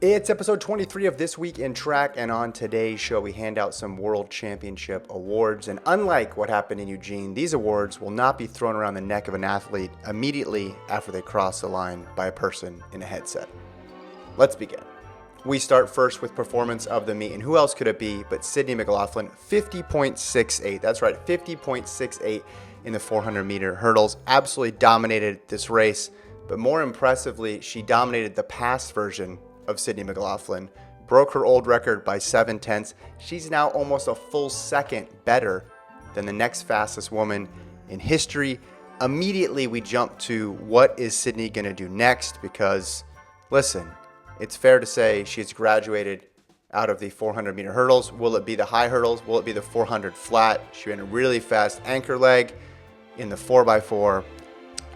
It's episode 23 of This Week in Track, and on today's show, we hand out some World Championship awards. And unlike what happened in Eugene, these awards will not be thrown around the neck of an athlete immediately after they cross the line by a person in a headset. Let's begin. We start first with performance of the meet, and who else could it be but Sydney McLaughlin, 50.68. That's right, 50.68 in the 400-meter hurdles. Absolutely dominated this race, but more impressively, she dominated the past version of Sydney McLaughlin, broke her old record by 7/10. She's now almost a full second better than the next fastest woman in history. Immediately, we jump to what is Sydney going to do next? Because, listen, it's fair to say she's graduated out of the 400-meter hurdles. Will it be the high hurdles? Will it be the 400 flat? She ran a really fast anchor leg in the 4x4.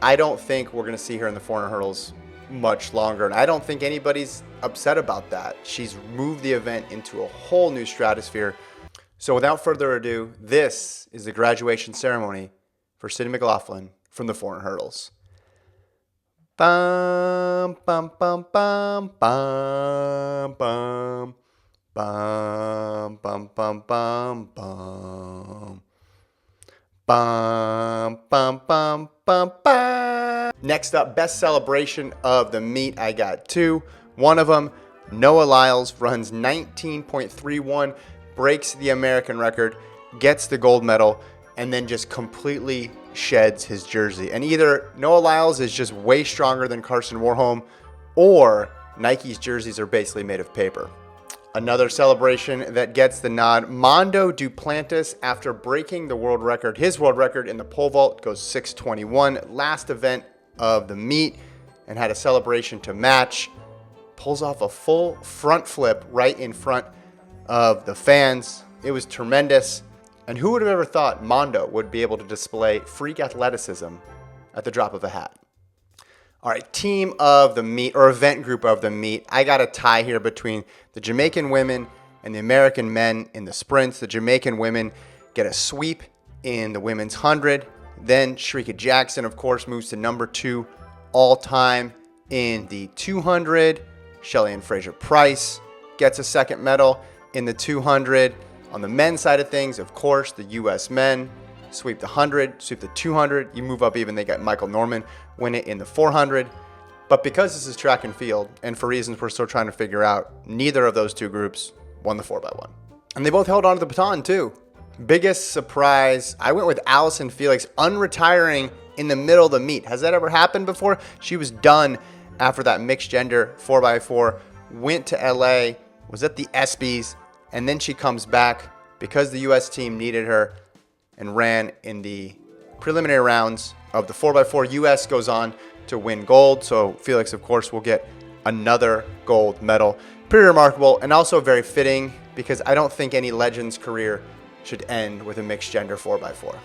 I don't think we're going to see her in the 400 hurdles much longer, and I don't think anybody's upset about that. She's moved the event into a whole new stratosphere. So without further ado, this is the graduation ceremony for Sydney McLaughlin from the 400 hurdles. Bum, bum, bum, bum, bum, bum, bum, bum, bum, bum, bum. Bum, bum, bum, bum, bum. Next up, best celebration of the meet. I got two. One of them, Noah Lyles runs 19.31, breaks the American record, gets the gold medal, and then just completely sheds his jersey. And either Noah Lyles is just way stronger than Carson Warholm, or Nike's jerseys are basically made of paper. Another celebration that gets the nod, Mondo Duplantis, after breaking the world record, his world record in the pole vault, goes 6:21, last event of the meet, and had a celebration to match. Pulls off a full front flip right in front of the fans. It was tremendous. And who would have ever thought Mondo would be able to display freak athleticism at the drop of a hat? All right, team of the meet, or event group of the meet. I got a tie here between the Jamaican women and the American men in the sprints. The Jamaican women get a sweep in the women's 100. Then Shericka Jackson, of course, moves to number 2 all time in the 200. Shelly-Ann Fraser-Pryce gets a second medal in the 200. On the men's side of things, of course, the U.S. men sweep the 100, sweep the 200. You move up even, they got Michael Norman win it in the 400. But because this is track and field, and for reasons we're still trying to figure out, neither of those two groups won the 4x1. And they both held on to the baton too. Biggest surprise, I went with Allyson Felix unretiring in the middle of the meet. Has that ever happened before? She was done after that mixed gender 4x4, went to LA, was at the ESPYs, and then she comes back because the U.S. team needed her and ran in the preliminary rounds of the 4x4. U.S. goes on to win gold, so Felix, of course, will get another gold medal. Pretty remarkable, and also very fitting, because I don't think any legend's career should end with a mixed gender 4x4.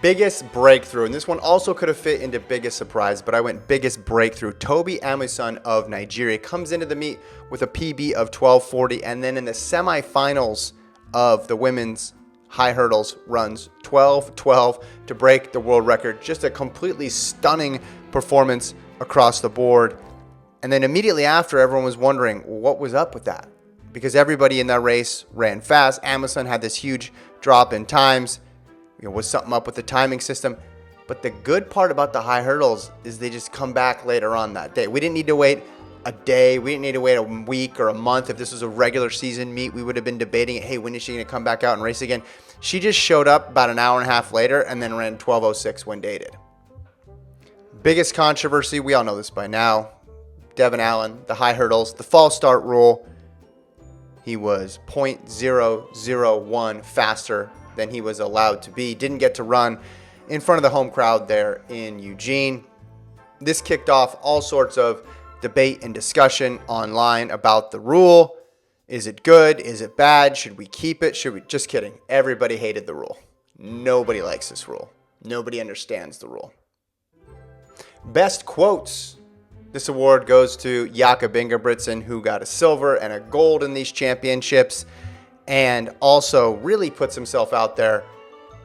Biggest breakthrough, and this one also could have fit into biggest surprise, but I went biggest breakthrough. Tobi Amusan of Nigeria comes into the meet with a PB of 12:40, and then in the semifinals of the women's high hurdles runs 12:12 to break the world record. Just a completely stunning performance across the board. And then immediately after, everyone was wondering what was up with that, because everybody in that race ran fast. Amusan had this huge drop in times. Was something up with the timing system? But the good part about the high hurdles is they just come back later on that day. We didn't need to wait a day. We didn't need to wait a week or a month. If this was a regular season meet, we would have been debating, hey, when is she going to come back out and race again? She just showed up about an hour and a half later and then ran 12:06 when dated. Biggest controversy, we all know this by now. Devon Allen, the high hurdles, the false start rule. He was 0.001 faster than he was allowed to be. Didn't get to run in front of the home crowd there in Eugene. This kicked off all sorts of debate and discussion online about the rule. Is it good? Is it bad? Should we keep it? Should we? Just kidding. Everybody hated the rule. Nobody likes this rule. Nobody understands the rule. Best quotes. This award goes to Jakob Ingebrigtsen, who got a silver and a gold in these championships, and also really puts himself out there.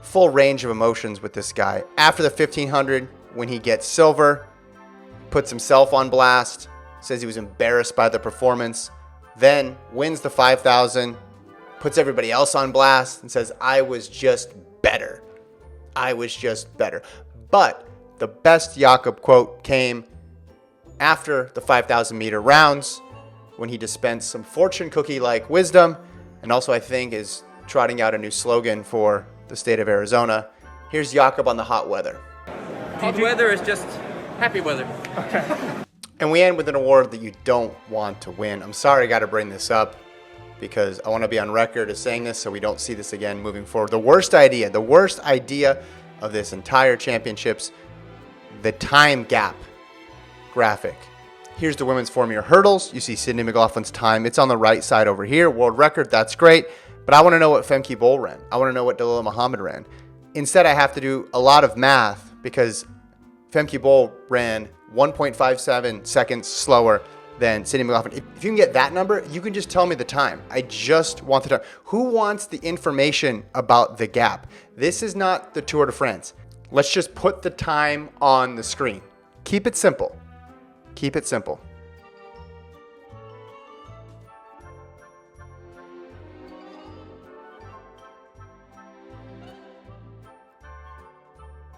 Full range of emotions with this guy. After the 1500, when he gets silver, puts himself on blast, says he was embarrassed by the performance, then wins the 5,000, puts everybody else on blast and says, I was just better. I was just better. But the best Jakob quote came after the 5,000 meter rounds when he dispensed some fortune cookie-like wisdom, and also I think is trotting out a new slogan for the state of Arizona. Here's Jakob on the hot weather. Hot weather is just happy weather. Okay. And we end with an award that you don't want to win. I'm sorry I got to bring this up because I want to be on record as saying this so we don't see this again moving forward. The worst idea of this entire championships, the time gap graphic. Here's the women's 4-meter hurdles. You see Sydney McLaughlin's time. It's on the right side over here. World record, that's great. But I want to know what Femke Bol ran. I want to know what Dalilah Muhammad ran. Instead, I have to do a lot of math because Femke Bol ran 1.57 seconds slower than Sydney McLaughlin. If you can get that number, you can just tell me the time. I just want the time. Who wants the information about the gap? This is not the Tour de France. Let's just put the time on the screen. Keep it simple. Keep it simple.